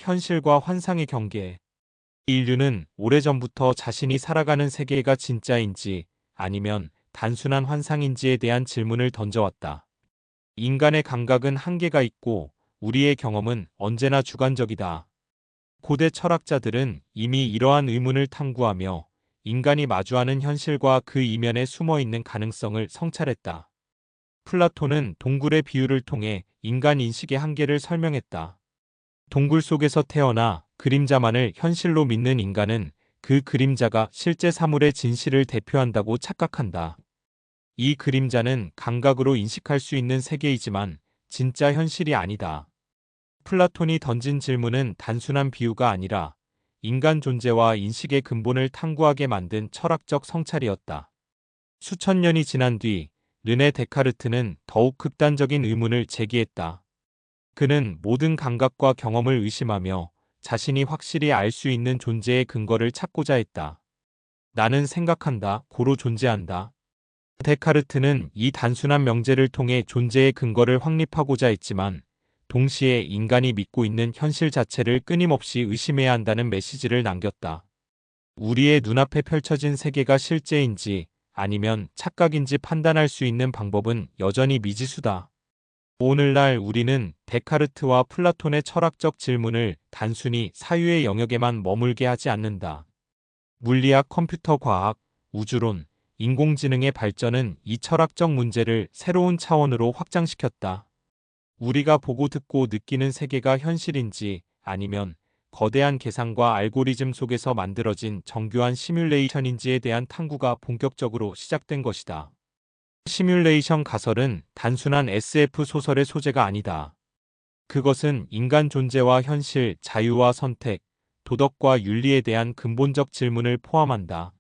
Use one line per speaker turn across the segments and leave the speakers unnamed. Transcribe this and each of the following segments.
현실과 환상의 경계. 인류는 오래전부터 자신이 살아가는 세계가 진짜인지 아니면 단순한 환상인지에 대한 질문을 던져왔다. 인간의 감각은 한계가 있고 우리의 경험은 언제나 주관적이다. 고대 철학자들은 이미 이러한 의문을 탐구하며 인간이 마주하는 현실과 그 이면에 숨어 있는 가능성을 성찰했다. 플라톤은 동굴의 비유를 통해 인간 인식의 한계를 설명했다. 동굴 속에서 태어나 그림자만을 현실로 믿는 인간은 그 그림자가 실제 사물의 진실을 대표한다고 착각한다. 이 그림자는 감각으로 인식할 수 있는 세계이지만 진짜 현실이 아니다. 플라톤이 던진 질문은 단순한 비유가 아니라 인간 존재와 인식의 근본을 탐구하게 만든 철학적 성찰이었다. 수천 년이 지난 뒤 르네 데카르트는 더욱 극단적인 의문을 제기했다. 그는 모든 감각과 경험을 의심하며 자신이 확실히 알 수 있는 존재의 근거를 찾고자 했다. 나는 생각한다, 고로 존재한다. 데카르트는 이 단순한 명제를 통해 존재의 근거를 확립하고자 했지만 동시에 인간이 믿고 있는 현실 자체를 끊임없이 의심해야 한다는 메시지를 남겼다. 우리의 눈앞에 펼쳐진 세계가 실제인지 아니면 착각인지 판단할 수 있는 방법은 여전히 미지수다. 오늘날 우리는 데카르트와 플라톤의 철학적 질문을 단순히 사유의 영역에만 머물게 하지 않는다. 물리학, 컴퓨터 과학, 우주론, 인공지능의 발전은 이 철학적 문제를 새로운 차원으로 확장시켰다. 우리가 보고 듣고 느끼는 세계가 현실인지 아니면 거대한 계산과 알고리즘 속에서 만들어진 정교한 시뮬레이션인지에 대한 탐구가 본격적으로 시작된 것이다. 시뮬레이션 가설은 단순한 SF 소설의 소재가 아니다. 그것은 인간 존재와 현실, 자유와 선택, 도덕과 윤리에 대한 근본적 질문을 포함한다.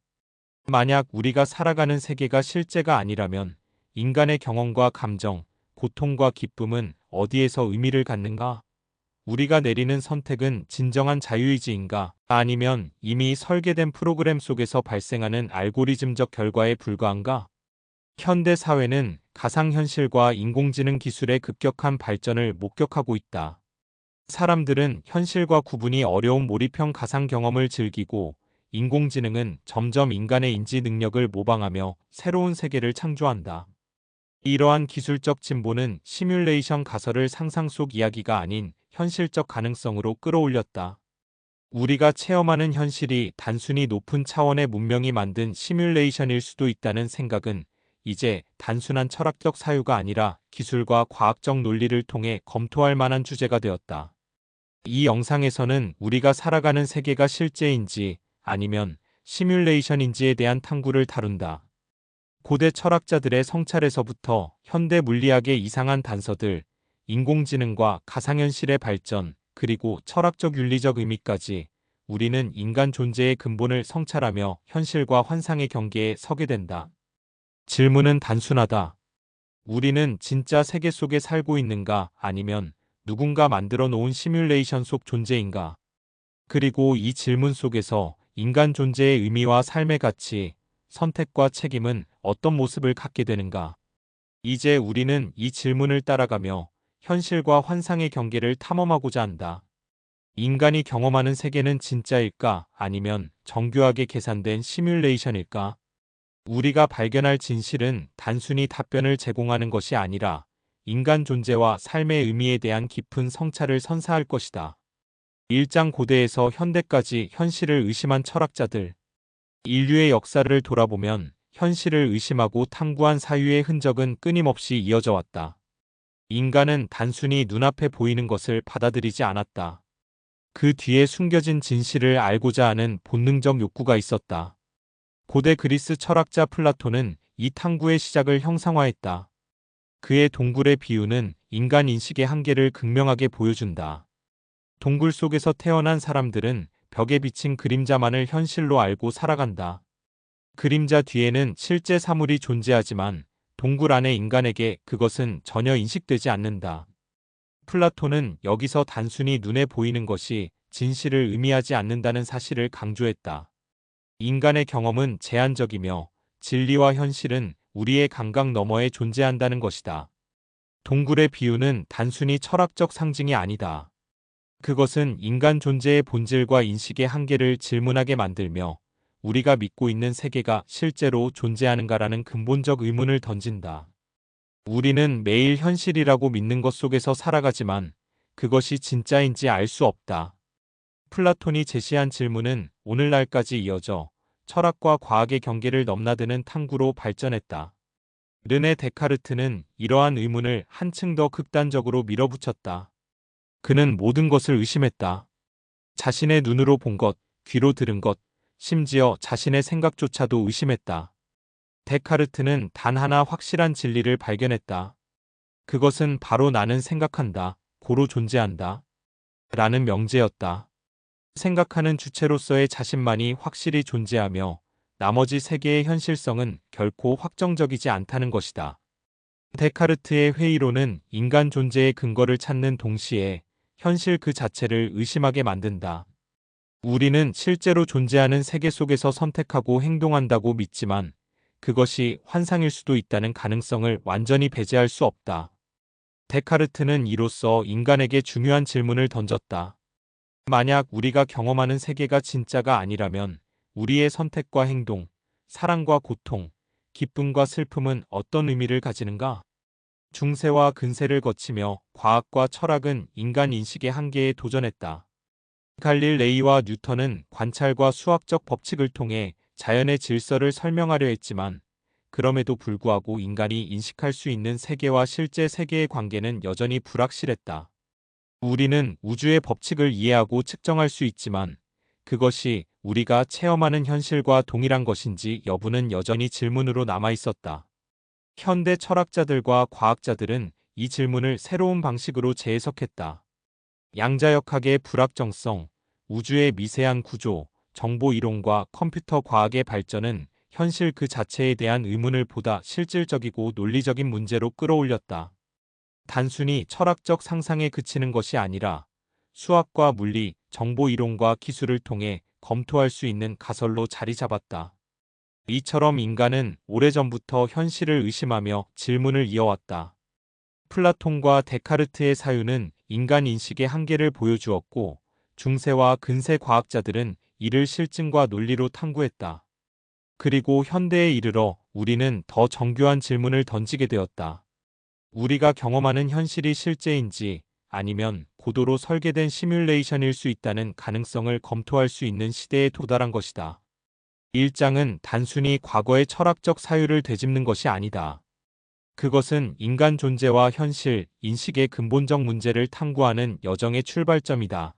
만약 우리가 살아가는 세계가 실제가 아니라면 인간의 경험과 감정, 고통과 기쁨은 어디에서 의미를 갖는가? 우리가 내리는 선택은 진정한 자유의지인가? 아니면 이미 설계된 프로그램 속에서 발생하는 알고리즘적 결과에 불과한가? 현대 사회는 가상현실과 인공지능 기술의 급격한 발전을 목격하고 있다. 사람들은 현실과 구분이 어려운 몰입형 가상 경험을 즐기고 인공지능은 점점 인간의 인지 능력을 모방하며 새로운 세계를 창조한다. 이러한 기술적 진보는 시뮬레이션 가설을 상상 속 이야기가 아닌 현실적 가능성으로 끌어올렸다. 우리가 체험하는 현실이 단순히 높은 차원의 문명이 만든 시뮬레이션일 수도 있다는 생각은 이제 단순한 철학적 사유가 아니라 기술과 과학적 논리를 통해 검토할 만한 주제가 되었다. 이 영상에서는 우리가 살아가는 세계가 실제인지 아니면 시뮬레이션인지에 대한 탐구를 다룬다. 고대 철학자들의 성찰에서부터 현대 물리학의 이상한 단서들, 인공지능과 가상현실의 발전, 그리고 철학적 윤리적 의미까지 우리는 인간 존재의 근본을 성찰하며 현실과 환상의 경계에 서게 된다. 질문은 단순하다. 우리는 진짜 세계 속에 살고 있는가 아니면 누군가 만들어 놓은 시뮬레이션 속 존재인가? 그리고 이 질문 속에서 인간 존재의 의미와 삶의 가치, 선택과 책임은 어떤 모습을 갖게 되는가? 이제 우리는 이 질문을 따라가며 현실과 환상의 경계를 탐험하고자 한다. 인간이 경험하는 세계는 진짜일까 아니면 정교하게 계산된 시뮬레이션일까? 우리가 발견할 진실은 단순히 답변을 제공하는 것이 아니라 인간 존재와 삶의 의미에 대한 깊은 성찰을 선사할 것이다. 일장 고대에서 현대까지 현실을 의심한 철학자들. 인류의 역사를 돌아보면 현실을 의심하고 탐구한 사유의 흔적은 끊임없이 이어져 왔다. 인간은 단순히 눈앞에 보이는 것을 받아들이지 않았다. 그 뒤에 숨겨진 진실을 알고자 하는 본능적 욕구가 있었다. 고대 그리스 철학자 플라톤은 이 탐구의 시작을 형상화했다. 그의 동굴의 비유는 인간 인식의 한계를 극명하게 보여준다. 동굴 속에서 태어난 사람들은 벽에 비친 그림자만을 현실로 알고 살아간다. 그림자 뒤에는 실제 사물이 존재하지만 동굴 안의 인간에게 그것은 전혀 인식되지 않는다. 플라톤은 여기서 단순히 눈에 보이는 것이 진실을 의미하지 않는다는 사실을 강조했다. 인간의 경험은 제한적이며 진리와 현실은 우리의 감각 너머에 존재한다는 것이다. 동굴의 비유는 단순히 철학적 상징이 아니다. 그것은 인간 존재의 본질과 인식의 한계를 질문하게 만들며 우리가 믿고 있는 세계가 실제로 존재하는가라는 근본적 의문을 던진다. 우리는 매일 현실이라고 믿는 것 속에서 살아가지만 그것이 진짜인지 알 수 없다. 플라톤이 제시한 질문은 오늘날까지 이어져 철학과 과학의 경계를 넘나드는 탐구로 발전했다. 르네 데카르트는 이러한 의문을 한층 더 극단적으로 밀어붙였다. 그는 모든 것을 의심했다. 자신의 눈으로 본 것, 귀로 들은 것, 심지어 자신의 생각조차도 의심했다. 데카르트는 단 하나 확실한 진리를 발견했다. 그것은 바로 나는 생각한다, 고로 존재한다. 라는 명제였다. 생각하는 주체로서의 자신만이 확실히 존재하며 나머지 세계의 현실성은 결코 확정적이지 않다는 것이다. 데카르트의 회의론은 인간 존재의 근거를 찾는 동시에 현실 그 자체를 의심하게 만든다. 우리는 실제로 존재하는 세계 속에서 선택하고 행동한다고 믿지만 그것이 환상일 수도 있다는 가능성을 완전히 배제할 수 없다. 데카르트는 이로써 인간에게 중요한 질문을 던졌다. 만약 우리가 경험하는 세계가 진짜가 아니라면 우리의 선택과 행동, 사랑과 고통, 기쁨과 슬픔은 어떤 의미를 가지는가? 중세와 근세를 거치며 과학과 철학은 인간 인식의 한계에 도전했다. 갈릴레이와 뉴턴은 관찰과 수학적 법칙을 통해 자연의 질서를 설명하려 했지만 그럼에도 불구하고 인간이 인식할 수 있는 세계와 실제 세계의 관계는 여전히 불확실했다. 우리는 우주의 법칙을 이해하고 측정할 수 있지만 그것이 우리가 체험하는 현실과 동일한 것인지 여부는 여전히 질문으로 남아 있었다. 현대 철학자들과 과학자들은 이 질문을 새로운 방식으로 재해석했다. 양자역학의 불확정성, 우주의 미세한 구조, 정보 이론과 컴퓨터 과학의 발전은 현실 그 자체에 대한 의문을 보다 실질적이고 논리적인 문제로 끌어올렸다. 단순히 철학적 상상에 그치는 것이 아니라 수학과 물리, 정보 이론과 기술을 통해 검토할 수 있는 가설로 자리 잡았다. 이처럼 인간은 오래전부터 현실을 의심하며 질문을 이어왔다. 플라톤과 데카르트의 사유는 인간 인식의 한계를 보여주었고 중세와 근세 과학자들은 이를 실증과 논리로 탐구했다. 그리고 현대에 이르러 우리는 더 정교한 질문을 던지게 되었다. 우리가 경험하는 현실이 실제인지 아니면 고도로 설계된 시뮬레이션일 수 있다는 가능성을 검토할 수 있는 시대에 도달한 것이다. 1장은 단순히 과거의 철학적 사유를 되짚는 것이 아니다. 그것은 인간 존재와 현실, 인식의 근본적 문제를 탐구하는 여정의 출발점이다.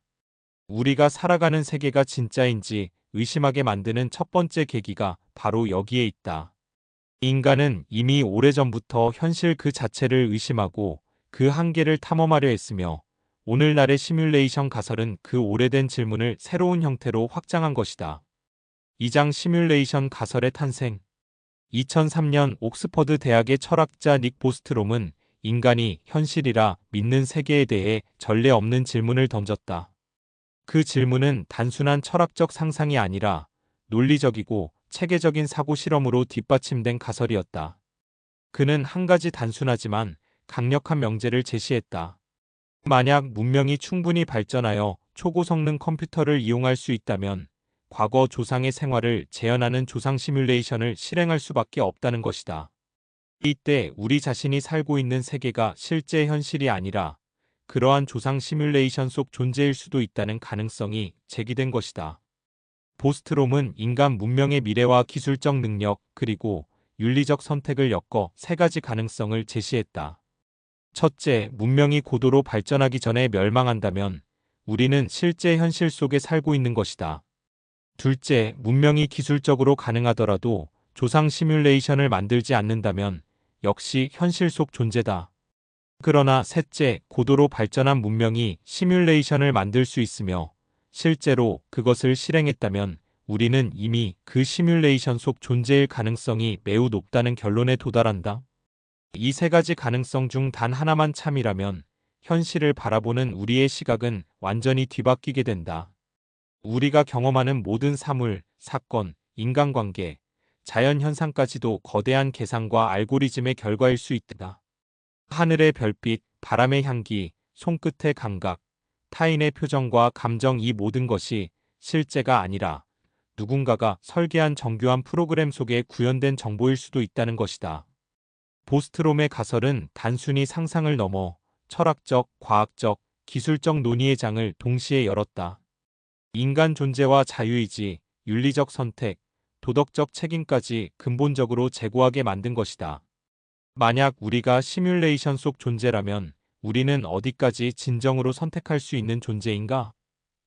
우리가 살아가는 세계가 진짜인지 의심하게 만드는 첫 번째 계기가 바로 여기에 있다. 인간은 이미 오래전부터 현실 그 자체를 의심하고 그 한계를 탐험하려 했으며 오늘날의 시뮬레이션 가설은 그 오래된 질문을 새로운 형태로 확장한 것이다. 2장 시뮬레이션 가설의 탄생. 2003년 옥스퍼드 대학의 철학자 닉 보스트롬은 인간이 현실이라 믿는 세계에 대해 전례 없는 질문을 던졌다. 그 질문은 단순한 철학적 상상이 아니라 논리적이고 체계적인 사고 실험으로 뒷받침된 가설이었다. 그는 한 가지 단순하지만 강력한 명제를 제시했다. 만약 문명이 충분히 발전하여 초고성능 컴퓨터를 이용할 수 있다면 과거 조상의 생활을 재현하는 조상 시뮬레이션을 실행할 수밖에 없다는 것이다. 이때 우리 자신이 살고 있는 세계가 실제 현실이 아니라 그러한 조상 시뮬레이션 속 존재일 수도 있다는 가능성이 제기된 것이다. 보스트롬은 인간 문명의 미래와 기술적 능력 그리고 윤리적 선택을 엮어 세 가지 가능성을 제시했다. 첫째, 문명이 고도로 발전하기 전에 멸망한다면 우리는 실제 현실 속에 살고 있는 것이다. 둘째, 문명이 기술적으로 가능하더라도 조상 시뮬레이션을 만들지 않는다면 역시 현실 속 존재다. 그러나 셋째, 고도로 발전한 문명이 시뮬레이션을 만들 수 있으며 실제로 그것을 실행했다면 우리는 이미 그 시뮬레이션 속 존재일 가능성이 매우 높다는 결론에 도달한다. 이 세 가지 가능성 중 단 하나만 참이라면 현실을 바라보는 우리의 시각은 완전히 뒤바뀌게 된다. 우리가 경험하는 모든 사물, 사건, 인간관계, 자연현상까지도 거대한 계산과 알고리즘의 결과일 수 있다. 하늘의 별빛, 바람의 향기, 손끝의 감각, 타인의 표정과 감정 이 모든 것이 실제가 아니라 누군가가 설계한 정교한 프로그램 속에 구현된 정보일 수도 있다는 것이다. 보스트롬의 가설은 단순히 상상을 넘어 철학적, 과학적, 기술적 논의의 장을 동시에 열었다. 인간 존재와 자유의지, 윤리적 선택, 도덕적 책임까지 근본적으로 제고하게 만든 것이다. 만약 우리가 시뮬레이션 속 존재라면 우리는 어디까지 진정으로 선택할 수 있는 존재인가?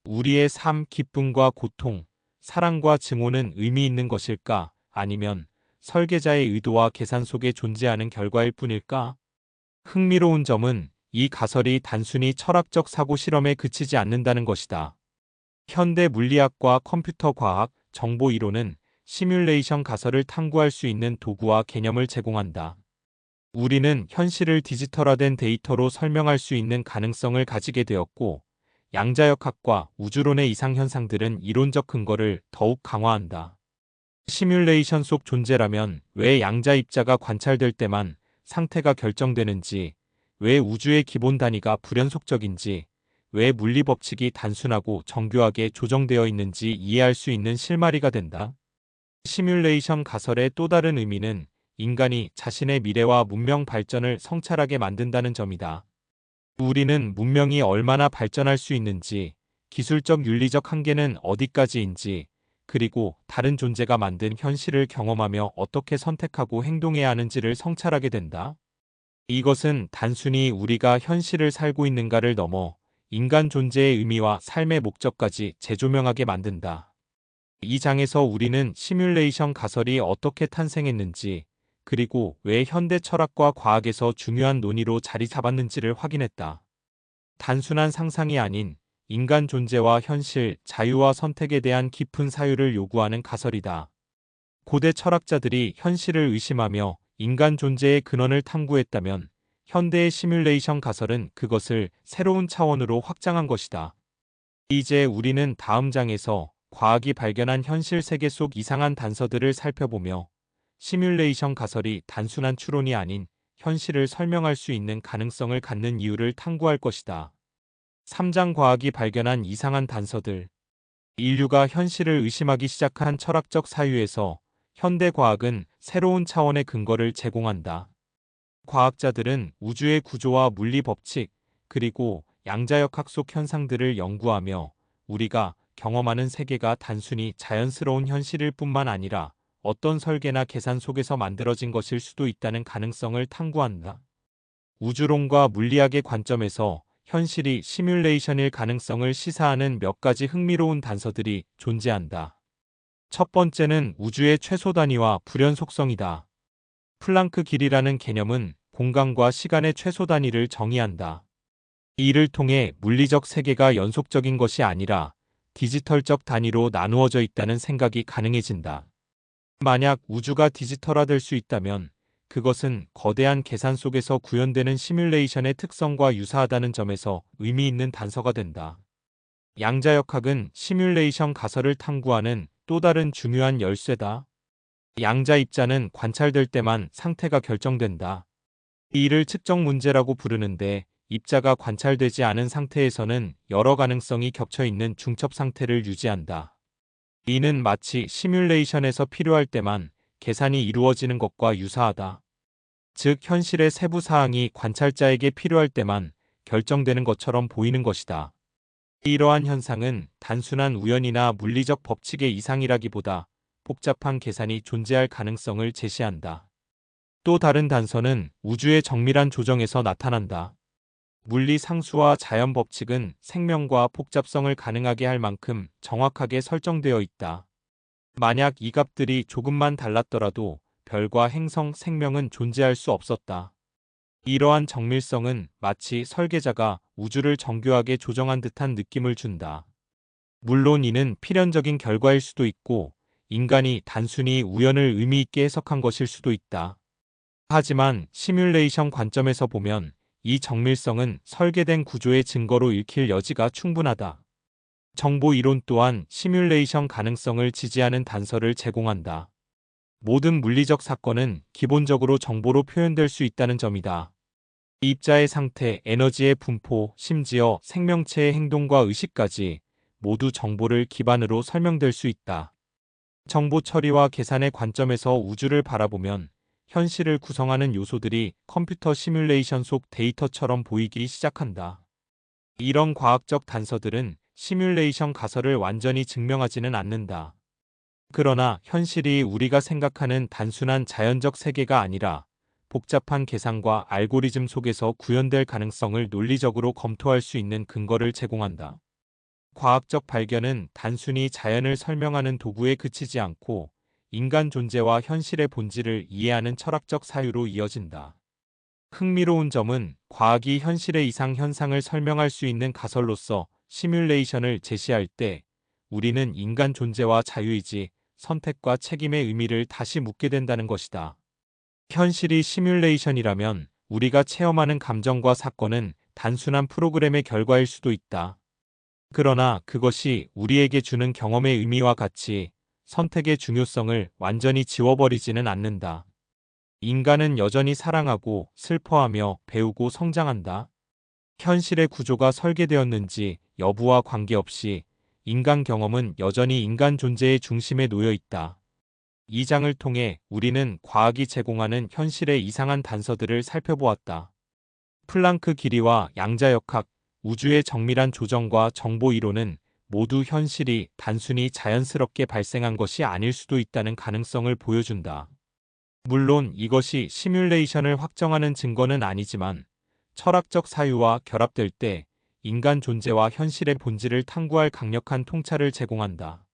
우리의 삶, 기쁨과 고통, 사랑과 증오는 의미 있는 것일까? 아니면 설계자의 의도와 계산 속에 존재하는 결과일 뿐일까? 흥미로운 점은 이 가설이 단순히 철학적 사고 실험에 그치지 않는다는 것이다. 현대 물리학과 컴퓨터 과학, 정보 이론은 시뮬레이션 가설을 탐구할 수 있는 도구와 개념을 제공한다. 우리는 현실을 디지털화된 데이터로 설명할 수 있는 가능성을 가지게 되었고, 양자역학과 우주론의 이상현상들은 이론적 근거를 더욱 강화한다. 시뮬레이션 속 존재라면 왜 양자 입자가 관찰될 때만 상태가 결정되는지, 왜 우주의 기본 단위가 불연속적인지, 왜 물리 법칙이 단순하고 정교하게 조정되어 있는지 이해할 수 있는 실마리가 된다. 시뮬레이션 가설의 또 다른 의미는 인간이 자신의 미래와 문명 발전을 성찰하게 만든다는 점이다. 우리는 문명이 얼마나 발전할 수 있는지, 기술적 윤리적 한계는 어디까지인지, 그리고 다른 존재가 만든 현실을 경험하며 어떻게 선택하고 행동해야 하는지를 성찰하게 된다. 이것은 단순히 우리가 현실을 살고 있는가를 넘어 인간 존재의 의미와 삶의 목적까지 재조명하게 만든다. 이 장에서 우리는 시뮬레이션 가설이 어떻게 탄생했는지, 그리고 왜 현대 철학과 과학에서 중요한 논의로 자리 잡았는지를 확인했다. 단순한 상상이 아닌 인간 존재와 현실, 자유와 선택에 대한 깊은 사유를 요구하는 가설이다. 고대 철학자들이 현실을 의심하며 인간 존재의 근원을 탐구했다면 현대의 시뮬레이션 가설은 그것을 새로운 차원으로 확장한 것이다. 이제 우리는 다음 장에서 과학이 발견한 현실 세계 속 이상한 단서들을 살펴보며 시뮬레이션 가설이 단순한 추론이 아닌 현실을 설명할 수 있는 가능성을 갖는 이유를 탐구할 것이다. 3장 과학이 발견한 이상한 단서들. 인류가 현실을 의심하기 시작한 철학적 사유에서 현대 과학은 새로운 차원의 근거를 제공한다. 과학자들은 우주의 구조와 물리 법칙, 그리고 양자역학 속 현상들을 연구하며 우리가 경험하는 세계가 단순히 자연스러운 현실일 뿐만 아니라 어떤 설계나 계산 속에서 만들어진 것일 수도 있다는 가능성을 탐구한다. 우주론과 물리학의 관점에서 현실이 시뮬레이션일 가능성을 시사하는 몇 가지 흥미로운 단서들이 존재한다. 첫 번째는 우주의 최소 단위와 불연속성이다. 플랑크 길이라는 개념은 공간과 시간의 최소 단위를 정의한다. 이를 통해 물리적 세계가 연속적인 것이 아니라 디지털적 단위로 나누어져 있다는 생각이 가능해진다. 만약 우주가 디지털화될 수 있다면 그것은 거대한 계산 속에서 구현되는 시뮬레이션의 특성과 유사하다는 점에서 의미 있는 단서가 된다. 양자역학은 시뮬레이션 가설을 탐구하는 또 다른 중요한 열쇠다. 양자 입자는 관찰될 때만 상태가 결정된다. 이를 측정 문제라고 부르는데 입자가 관찰되지 않은 상태에서는 여러 가능성이 겹쳐 있는 중첩 상태를 유지한다. 이는 마치 시뮬레이션에서 필요할 때만 계산이 이루어지는 것과 유사하다. 즉 현실의 세부 사항이 관찰자에게 필요할 때만 결정되는 것처럼 보이는 것이다. 이러한 현상은 단순한 우연이나 물리적 법칙의 이상이라기보다 복잡한 계산이 존재할 가능성을 제시한다. 또 다른 단서는 우주의 정밀한 조정에서 나타난다. 물리 상수와 자연 법칙은 생명과 복잡성을 가능하게 할 만큼 정확하게 설정되어 있다. 만약 이 값들이 조금만 달랐더라도 별과 행성, 생명은 존재할 수 없었다. 이러한 정밀성은 마치 설계자가 우주를 정교하게 조정한 듯한 느낌을 준다. 물론 이는 필연적인 결과일 수도 있고 인간이 단순히 우연을 의미 있게 해석한 것일 수도 있다. 하지만 시뮬레이션 관점에서 보면 이 정밀성은 설계된 구조의 증거로 읽힐 여지가 충분하다. 정보 이론 또한 시뮬레이션 가능성을 지지하는 단서를 제공한다. 모든 물리적 사건은 기본적으로 정보로 표현될 수 있다는 점이다. 입자의 상태, 에너지의 분포, 심지어 생명체의 행동과 의식까지 모두 정보를 기반으로 설명될 수 있다. 정보 처리와 계산의 관점에서 우주를 바라보면 현실을 구성하는 요소들이 컴퓨터 시뮬레이션 속 데이터처럼 보이기 시작한다. 이런 과학적 단서들은 시뮬레이션 가설을 완전히 증명하지는 않는다. 그러나 현실이 우리가 생각하는 단순한 자연적 세계가 아니라 복잡한 계산과 알고리즘 속에서 구현될 가능성을 논리적으로 검토할 수 있는 근거를 제공한다. 과학적 발견은 단순히 자연을 설명하는 도구에 그치지 않고 인간 존재와 현실의 본질을 이해하는 철학적 사유로 이어진다. 흥미로운 점은 과학이 현실의 이상 현상을 설명할 수 있는 가설로서 시뮬레이션을 제시할 때 우리는 인간 존재와 자유의지, 선택과 책임의 의미를 다시 묻게 된다는 것이다. 현실이 시뮬레이션이라면 우리가 체험하는 감정과 사건은 단순한 프로그램의 결과일 수도 있다. 그러나 그것이 우리에게 주는 경험의 의미와 가치, 선택의 중요성을 완전히 지워버리지는 않는다. 인간은 여전히 사랑하고 슬퍼하며 배우고 성장한다. 현실의 구조가 설계되었는지 여부와 관계없이 인간 경험은 여전히 인간 존재의 중심에 놓여 있다. 이 장을 통해 우리는 과학이 제공하는 현실의 이상한 단서들을 살펴보았다. 플랑크 길이와 양자역학, 우주의 정밀한 조정과 정보 이론은 모두 현실이 단순히 자연스럽게 발생한 것이 아닐 수도 있다는 가능성을 보여준다. 물론 이것이 시뮬레이션을 확정하는 증거는 아니지만 철학적 사유와 결합될 때 인간 존재와 현실의 본질을 탐구할 강력한 통찰을 제공한다.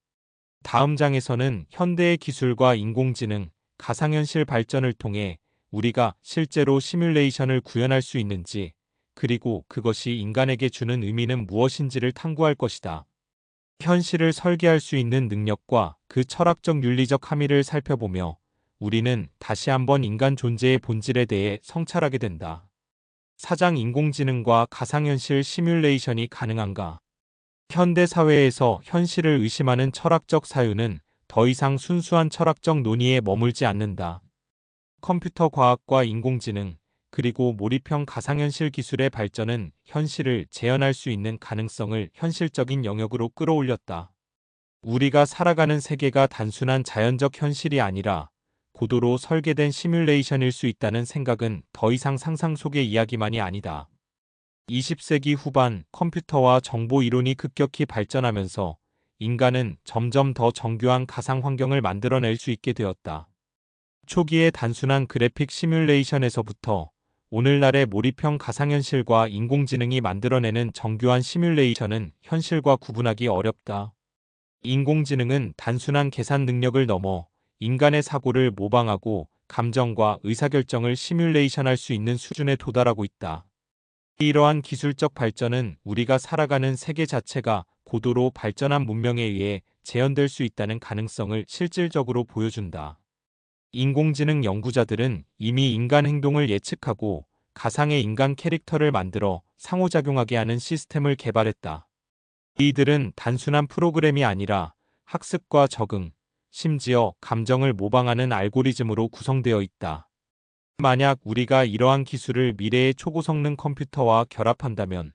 다음 장에서는 현대의 기술과 인공지능, 가상현실 발전을 통해 우리가 실제로 시뮬레이션을 구현할 수 있는지, 그리고 그것이 인간에게 주는 의미는 무엇인지를 탐구할 것이다. 현실을 설계할 수 있는 능력과 그 철학적 윤리적 함의를 살펴보며 우리는 다시 한번 인간 존재의 본질에 대해 성찰하게 된다. 4장 인공지능과 가상현실 시뮬레이션이 가능한가? 현대 사회에서 현실을 의심하는 철학적 사유는 더 이상 순수한 철학적 논의에 머물지 않는다. 컴퓨터 과학과 인공지능, 그리고 몰입형 가상현실 기술의 발전은 현실을 재현할 수 있는 가능성을 현실적인 영역으로 끌어올렸다. 우리가 살아가는 세계가 단순한 자연적 현실이 아니라 고도로 설계된 시뮬레이션일 수 있다는 생각은 더 이상 상상 속의 이야기만이 아니다. 20세기 후반 컴퓨터와 정보 이론이 급격히 발전하면서 인간은 점점 더 정교한 가상 환경을 만들어낼 수 있게 되었다. 초기의 단순한 그래픽 시뮬레이션에서부터 오늘날의 몰입형 가상현실과 인공지능이 만들어내는 정교한 시뮬레이션은 현실과 구분하기 어렵다. 인공지능은 단순한 계산 능력을 넘어 인간의 사고를 모방하고 감정과 의사결정을 시뮬레이션할 수 있는 수준에 도달하고 있다. 이러한 기술적 발전은 우리가 살아가는 세계 자체가 고도로 발전한 문명에 의해 재현될 수 있다는 가능성을 실질적으로 보여준다. 인공지능 연구자들은 이미 인간 행동을 예측하고 가상의 인간 캐릭터를 만들어 상호작용하게 하는 시스템을 개발했다. 이들은 단순한 프로그램이 아니라 학습과 적응, 심지어 감정을 모방하는 알고리즘으로 구성되어 있다. 만약 우리가 이러한 기술을 미래의 초고성능 컴퓨터와 결합한다면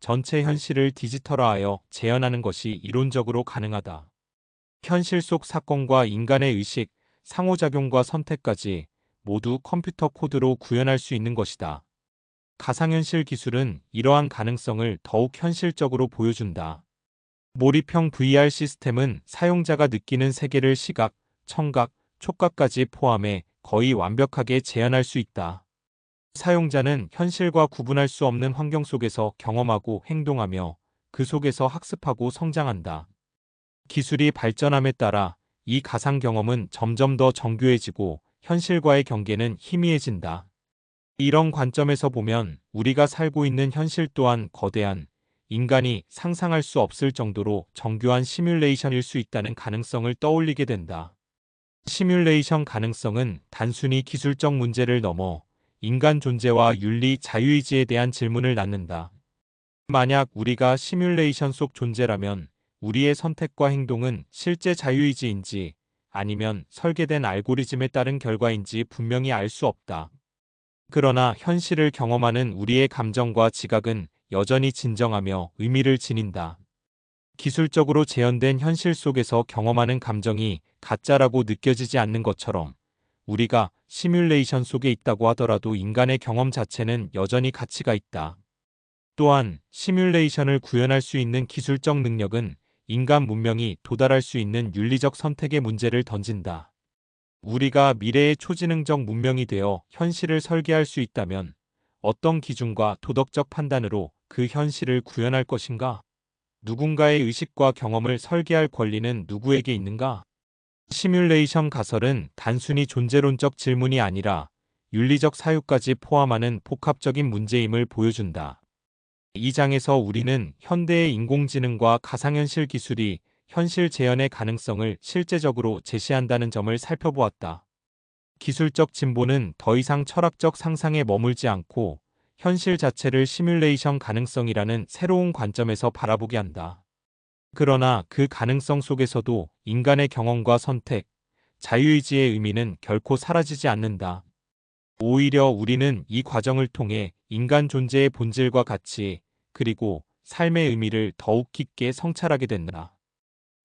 전체 현실을 디지털화하여 재현하는 것이 이론적으로 가능하다. 현실 속 사건과 인간의 의식, 상호작용과 선택까지 모두 컴퓨터 코드로 구현할 수 있는 것이다. 가상현실 기술은 이러한 가능성을 더욱 현실적으로 보여준다. 몰입형 VR 시스템은 사용자가 느끼는 세계를 시각, 청각, 촉각까지 포함해 거의 완벽하게 재현할 수 있다. 사용자는 현실과 구분할 수 없는 환경 속에서 경험하고 행동하며 그 속에서 학습하고 성장한다. 기술이 발전함에 따라 이 가상 경험은 점점 더 정교해지고 현실과의 경계는 희미해진다. 이런 관점에서 보면 우리가 살고 있는 현실 또한 거대한 인간이 상상할 수 없을 정도로 정교한 시뮬레이션일 수 있다는 가능성을 떠올리게 된다. 시뮬레이션 가능성은 단순히 기술적 문제를 넘어 인간 존재와 윤리, 자유의지에 대한 질문을 낳는다. 만약 우리가 시뮬레이션 속 존재라면 우리의 선택과 행동은 실제 자유의지인지 아니면 설계된 알고리즘에 따른 결과인지 분명히 알 수 없다. 그러나 현실을 경험하는 우리의 감정과 지각은 여전히 진정하며 의미를 지닌다. 기술적으로 재현된 현실 속에서 경험하는 감정이 가짜라고 느껴지지 않는 것처럼 우리가 시뮬레이션 속에 있다고 하더라도 인간의 경험 자체는 여전히 가치가 있다. 또한 시뮬레이션을 구현할 수 있는 기술적 능력은 인간 문명이 도달할 수 있는 윤리적 선택의 문제를 던진다. 우리가 미래의 초지능적 문명이 되어 현실을 설계할 수 있다면 어떤 기준과 도덕적 판단으로 그 현실을 구현할 것인가? 누군가의 의식과 경험을 설계할 권리는 누구에게 있는가? 시뮬레이션 가설은 단순히 존재론적 질문이 아니라 윤리적 사유까지 포함하는 복합적인 문제임을 보여준다. 이 장에서 우리는 현대의 인공지능과 가상현실 기술이 현실 재현의 가능성을 실제적으로 제시한다는 점을 살펴보았다. 기술적 진보는 더 이상 철학적 상상에 머물지 않고 현실 자체를 시뮬레이션 가능성이라는 새로운 관점에서 바라보게 한다. 그러나 그 가능성 속에서도 인간의 경험과 선택, 자유의지의 의미는 결코 사라지지 않는다. 오히려 우리는 이 과정을 통해 인간 존재의 본질과 가치, 그리고 삶의 의미를 더욱 깊게 성찰하게 된다.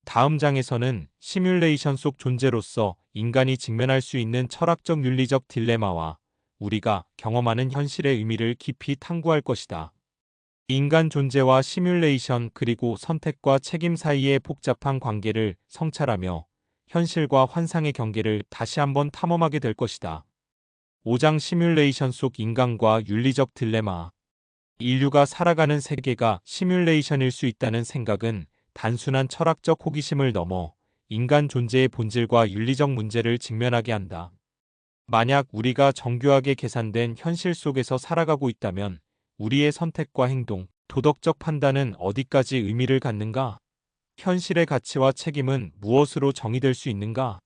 다음 장에서는 시뮬레이션 속 존재로서 인간이 직면할 수 있는 철학적 윤리적 딜레마와 우리가 경험하는 현실의 의미를 깊이 탐구할 것이다. 인간 존재와 시뮬레이션 그리고 선택과 책임 사이의 복잡한 관계를 성찰하며 현실과 환상의 경계를 다시 한번 탐험하게 될 것이다. 5장 시뮬레이션 속 인간과 윤리적 딜레마. 인류가 살아가는 세계가 시뮬레이션일 수 있다는 생각은 단순한 철학적 호기심을 넘어 인간 존재의 본질과 윤리적 문제를 직면하게 한다. 만약 우리가 정교하게 계산된 현실 속에서 살아가고 있다면 우리의 선택과 행동, 도덕적 판단은 어디까지 의미를 갖는가? 현실의 가치와 책임은 무엇으로 정의될 수 있는가?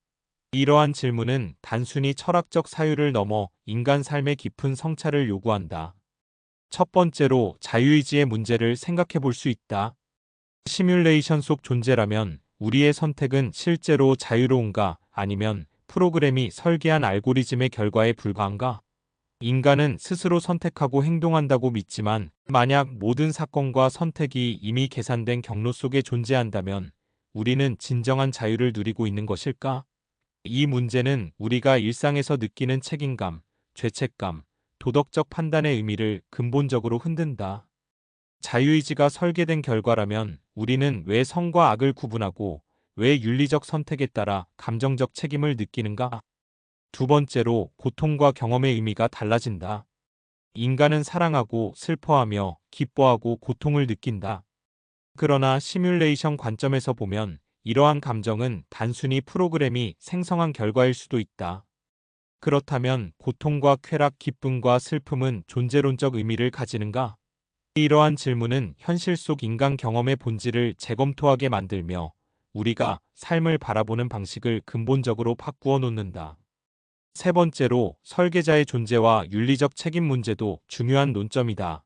이러한 질문은 단순히 철학적 사유를 넘어 인간 삶의 깊은 성찰을 요구한다. 첫 번째로 자유의지의 문제를 생각해 볼 수 있다. 시뮬레이션 속 존재라면 우리의 선택은 실제로 자유로운가 아니면 프로그램이 설계한 알고리즘의 결과에 불과한가? 인간은 스스로 선택하고 행동한다고 믿지만 만약 모든 사건과 선택이 이미 계산된 경로 속에 존재한다면 우리는 진정한 자유를 누리고 있는 것일까? 이 문제는 우리가 일상에서 느끼는 책임감, 죄책감, 도덕적 판단의 의미를 근본적으로 흔든다. 자유의지가 설계된 결과라면 우리는 왜 선과 악을 구분하고 왜 윤리적 선택에 따라 감정적 책임을 느끼는가? 두 번째로 고통과 경험의 의미가 달라진다. 인간은 사랑하고 슬퍼하며 기뻐하고 고통을 느낀다. 그러나 시뮬레이션 관점에서 보면 이러한 감정은 단순히 프로그램이 생성한 결과일 수도 있다. 그렇다면 고통과 쾌락, 기쁨과 슬픔은 존재론적 의미를 가지는가? 이러한 질문은 현실 속 인간 경험의 본질을 재검토하게 만들며 우리가 삶을 바라보는 방식을 근본적으로 바꾸어 놓는다. 세 번째로 설계자의 존재와 윤리적 책임 문제도 중요한 논점이다.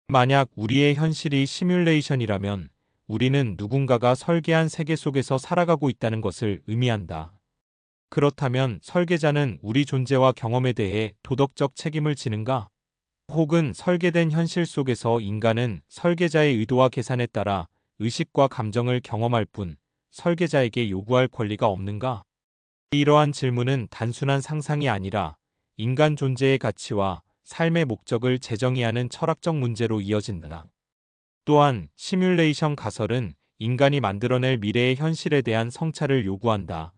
만약 우리의 현실이 시뮬레이션이라면 우리는 누군가가 설계한 세계 속에서 살아가고 있다는 것을 의미한다. 그렇다면 설계자는 우리 존재와 경험에 대해 도덕적 책임을 지는가? 혹은 설계된 현실 속에서 인간은 설계자의 의도와 계산에 따라 의식과 감정을 경험할 뿐 설계자에게 요구할 권리가 없는가? 이러한 질문은 단순한 상상이 아니라 인간 존재의 가치와 삶의 목적을 재정의하는 철학적 문제로 이어진다. 또한 시뮬레이션 가설은 인간이 만들어낼 미래의 현실에 대한 성찰을 요구한다.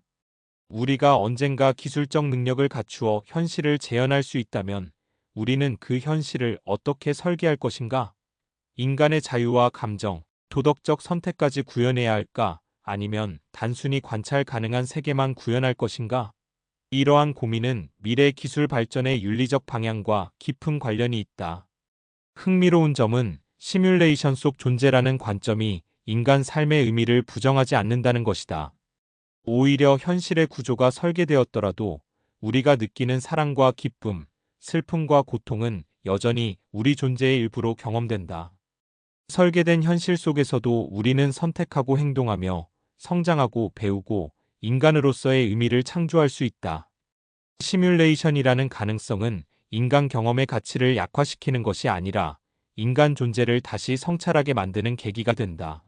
우리가 언젠가 기술적 능력을 갖추어 현실을 재현할 수 있다면 우리는 그 현실을 어떻게 설계할 것인가? 인간의 자유와 감정, 도덕적 선택까지 구현해야 할까? 아니면 단순히 관찰 가능한 세계만 구현할 것인가? 이러한 고민은 미래 기술 발전의 윤리적 방향과 깊은 관련이 있다. 흥미로운 점은 시뮬레이션 속 존재라는 관점이 인간 삶의 의미를 부정하지 않는다는 것이다. 오히려 현실의 구조가 설계되었더라도 우리가 느끼는 사랑과 기쁨, 슬픔과 고통은 여전히 우리 존재의 일부로 경험된다. 설계된 현실 속에서도 우리는 선택하고 행동하며 성장하고 배우고 인간으로서의 의미를 창조할 수 있다. 시뮬레이션이라는 가능성은 인간 경험의 가치를 약화시키는 것이 아니라 인간 존재를 다시 성찰하게 만드는 계기가 된다.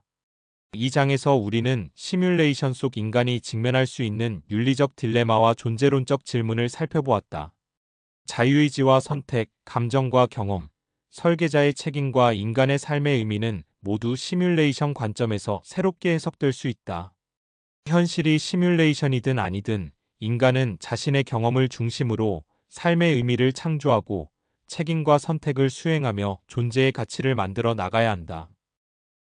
이 장에서 우리는 시뮬레이션 속 인간이 직면할 수 있는 윤리적 딜레마와 존재론적 질문을 살펴보았다. 자유의지와 선택, 감정과 경험, 설계자의 책임과 인간의 삶의 의미는 모두 시뮬레이션 관점에서 새롭게 해석될 수 있다. 현실이 시뮬레이션이든 아니든 인간은 자신의 경험을 중심으로 삶의 의미를 창조하고 책임과 선택을 수행하며 존재의 가치를 만들어 나가야 한다.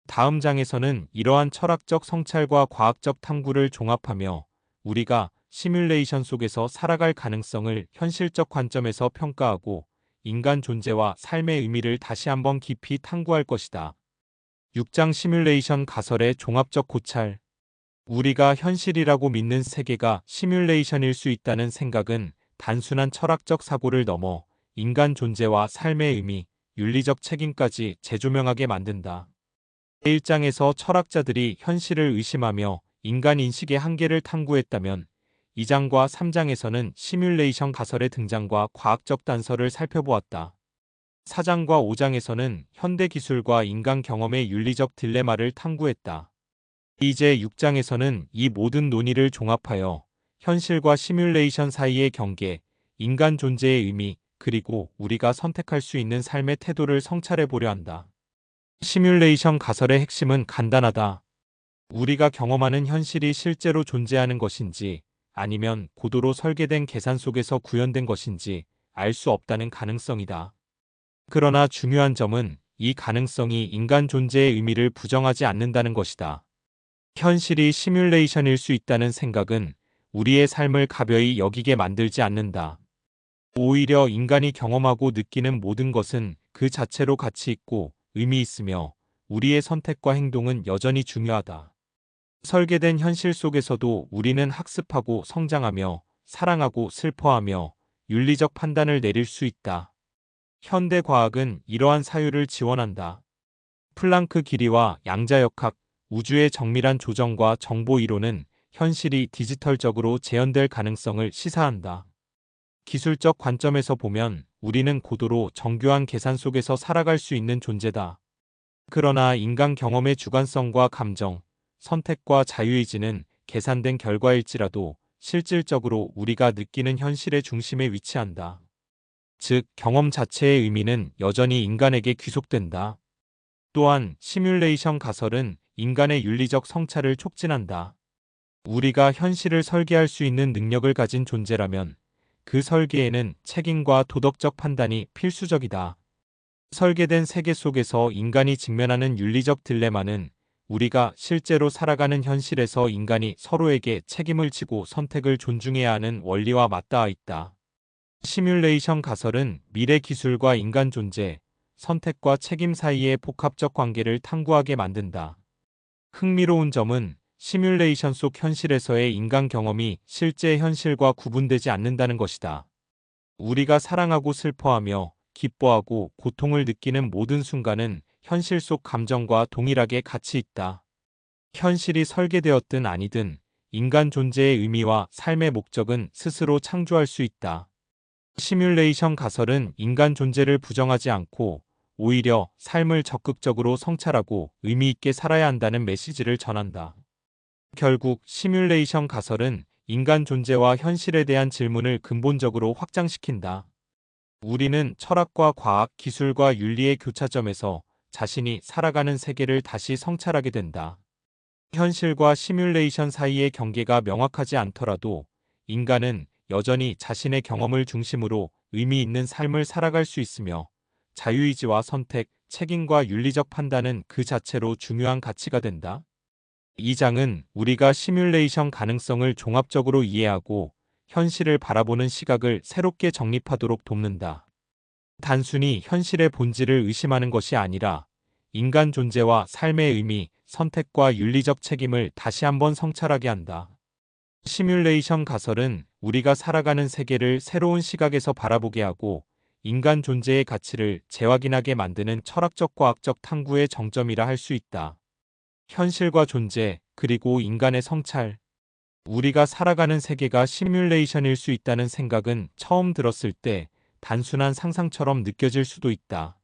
다음 장에서는 이러한 철학적 성찰과 과학적 탐구를 종합하며 우리가 시뮬레이션 속에서 살아갈 가능성을 현실적 관점에서 평가하고 인간 존재와 삶의 의미를 다시 한번 깊이 탐구할 것이다. 6장 시뮬레이션 가설의 종합적 고찰. 우리가 현실이라고 믿는 세계가 시뮬레이션일 수 있다는 생각은 단순한 철학적 사고를 넘어 인간 존재와 삶의 의미, 윤리적 책임까지 재조명하게 만든다. 1장에서 철학자들이 현실을 의심하며 인간 인식의 한계를 탐구했다면 2장과 3장에서는 시뮬레이션 가설의 등장과 과학적 단서를 살펴보았다. 4장과 5장에서는 현대 기술과 인간 경험의 윤리적 딜레마를 탐구했다. 이제 6장에서는 이 모든 논의를 종합하여 현실과 시뮬레이션 사이의 경계, 인간 존재의 의미, 그리고 우리가 선택할 수 있는 삶의 태도를 성찰해 보려 한다. 시뮬레이션 가설의 핵심은 간단하다. 우리가 경험하는 현실이 실제로 존재하는 것인지 아니면 고도로 설계된 계산 속에서 구현된 것인지 알 수 없다는 가능성이다. 그러나 중요한 점은 이 가능성이 인간 존재의 의미를 부정하지 않는다는 것이다. 현실이 시뮬레이션일 수 있다는 생각은 우리의 삶을 가벼이 여기게 만들지 않는다. 오히려 인간이 경험하고 느끼는 모든 것은 그 자체로 가치 있고 의미 있으며 우리의 선택과 행동은 여전히 중요하다. 설계된 현실 속에서도 우리는 학습하고 성장하며 사랑하고 슬퍼하며 윤리적 판단을 내릴 수 있다. 현대 과학은 이러한 사유를 지원한다. 플랑크 길이와 양자역학, 우주의 정밀한 조정과 정보 이론은 현실이 디지털적으로 재현될 가능성을 시사한다. 기술적 관점에서 보면 우리는 고도로 정교한 계산 속에서 살아갈 수 있는 존재다. 그러나 인간 경험의 주관성과 감정, 선택과 자유의지는 계산된 결과일지라도 실질적으로 우리가 느끼는 현실의 중심에 위치한다. 즉, 경험 자체의 의미는 여전히 인간에게 귀속된다. 또한 시뮬레이션 가설은 인간의 윤리적 성찰을 촉진한다. 우리가 현실을 설계할 수 있는 능력을 가진 존재라면 그 설계에는 책임과 도덕적 판단이 필수적이다. 설계된 세계 속에서 인간이 직면하는 윤리적 딜레마는 우리가 실제로 살아가는 현실에서 인간이 서로에게 책임을 지고 선택을 존중해야 하는 원리와 맞닿아 있다. 시뮬레이션 가설은 미래 기술과 인간 존재, 선택과 책임 사이의 복합적 관계를 탐구하게 만든다. 흥미로운 점은 시뮬레이션 속 현실에서의 인간 경험이 실제 현실과 구분되지 않는다는 것이다. 우리가 사랑하고 슬퍼하며 기뻐하고 고통을 느끼는 모든 순간은 현실 속 감정과 동일하게 가치 있다. 현실이 설계되었든 아니든 인간 존재의 의미와 삶의 목적은 스스로 창조할 수 있다. 시뮬레이션 가설은 인간 존재를 부정하지 않고 오히려 삶을 적극적으로 성찰하고 의미 있게 살아야 한다는 메시지를 전한다. 결국 시뮬레이션 가설은 인간 존재와 현실에 대한 질문을 근본적으로 확장시킨다. 우리는 철학과 과학, 기술과 윤리의 교차점에서 자신이 살아가는 세계를 다시 성찰하게 된다. 현실과 시뮬레이션 사이의 경계가 명확하지 않더라도 인간은 여전히 자신의 경험을 중심으로 의미 있는 삶을 살아갈 수 있으며 자유의지와 선택, 책임과 윤리적 판단은 그 자체로 중요한 가치가 된다. 이 장은 우리가 시뮬레이션 가능성을 종합적으로 이해하고 현실을 바라보는 시각을 새롭게 정립하도록 돕는다. 단순히 현실의 본질을 의심하는 것이 아니라 인간 존재와 삶의 의미, 선택과 윤리적 책임을 다시 한번 성찰하게 한다. 시뮬레이션 가설은 우리가 살아가는 세계를 새로운 시각에서 바라보게 하고 인간 존재의 가치를 재확인하게 만드는 철학적 과학적 탐구의 정점이라 할 수 있다. 현실과 존재, 그리고 인간의 성찰. 우리가 살아가는 세계가 시뮬레이션일 수 있다는 생각은 처음 들었을 때 단순한 상상처럼 느껴질 수도 있다.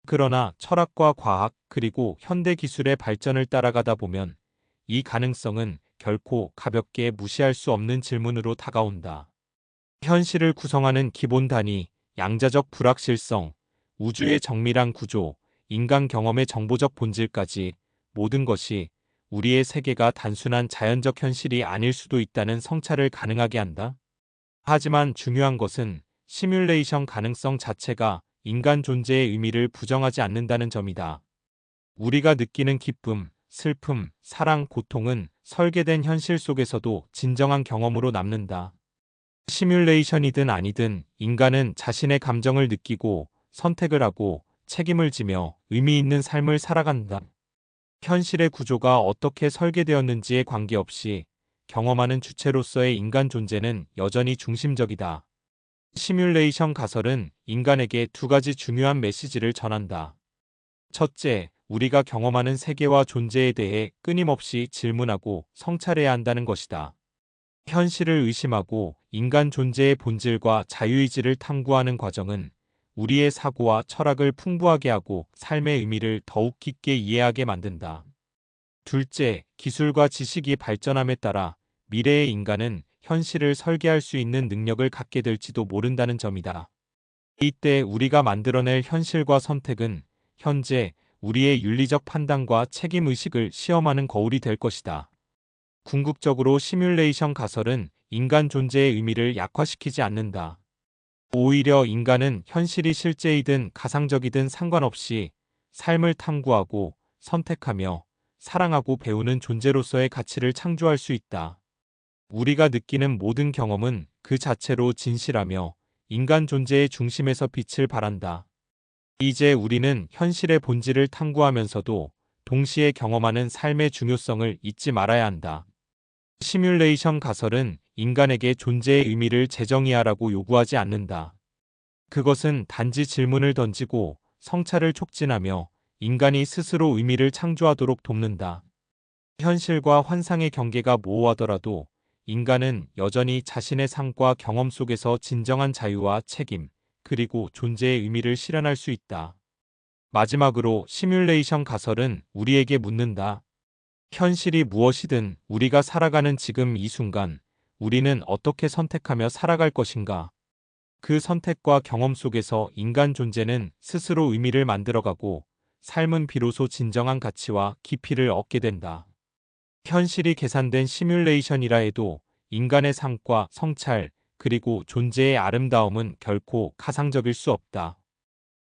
그러나 철학과 과학 그리고 현대 기술의 발전을 따라가다 보면 이 가능성은 결코 가볍게 무시할 수 없는 질문으로 다가온다. 현실을 구성하는 기본 단위, 양자적 불확실성, 우주의 정밀한 구조, 인간 경험의 정보적 본질까지 모든 것이 우리의 세계가 단순한 자연적 현실이 아닐 수도 있다는 성찰을 가능하게 한다. 하지만 중요한 것은 시뮬레이션 가능성 자체가 인간 존재의 의미를 부정하지 않는다는 점이다. 우리가 느끼는 기쁨, 슬픔, 사랑, 고통은 설계된 현실 속에서도 진정한 경험으로 남는다. 시뮬레이션이든 아니든 인간은 자신의 감정을 느끼고 선택을 하고 책임을 지며 의미 있는 삶을 살아간다. 현실의 구조가 어떻게 설계되었는지에 관계없이 경험하는 주체로서의 인간 존재는 여전히 중심적이다. 시뮬레이션 가설은 인간에게 두 가지 중요한 메시지를 전한다. 첫째, 우리가 경험하는 세계와 존재에 대해 끊임없이 질문하고 성찰해야 한다는 것이다. 현실을 의심하고 인간 존재의 본질과 자유의지를 탐구하는 과정은 우리의 사고와 철학을 풍부하게 하고 삶의 의미를 더욱 깊게 이해하게 만든다. 둘째, 기술과 지식이 발전함에 따라 미래의 인간은 현실을 설계할 수 있는 능력을 갖게 될지도 모른다는 점이다. 이때 우리가 만들어낼 현실과 선택은 현재 우리의 윤리적 판단과 책임의식을 시험하는 거울이 될 것이다. 궁극적으로 시뮬레이션 가설은 인간 존재의 의미를 약화시키지 않는다. 오히려 인간은 현실이 실제이든 가상적이든 상관없이 삶을 탐구하고 선택하며 사랑하고 배우는 존재로서의 가치를 창조할 수 있다. 우리가 느끼는 모든 경험은 그 자체로 진실하며 인간 존재의 중심에서 빛을 발한다. 이제 우리는 현실의 본질을 탐구하면서도 동시에 경험하는 삶의 중요성을 잊지 말아야 한다. 시뮬레이션 가설은 인간에게 존재의 의미를 재정의하라고 요구하지 않는다. 그것은 단지 질문을 던지고 성찰을 촉진하며 인간이 스스로 의미를 창조하도록 돕는다. 현실과 환상의 경계가 모호하더라도 인간은 여전히 자신의 삶과 경험 속에서 진정한 자유와 책임, 그리고 존재의 의미를 실현할 수 있다. 마지막으로 시뮬레이션 가설은 우리에게 묻는다. 현실이 무엇이든 우리가 살아가는 지금 이 순간, 우리는 어떻게 선택하며 살아갈 것인가? 그 선택과 경험 속에서 인간 존재는 스스로 의미를 만들어가고 삶은 비로소 진정한 가치와 깊이를 얻게 된다. 현실이 계산된 시뮬레이션이라 해도 인간의 삶과 성찰, 그리고 존재의 아름다움은 결코 가상적일 수 없다.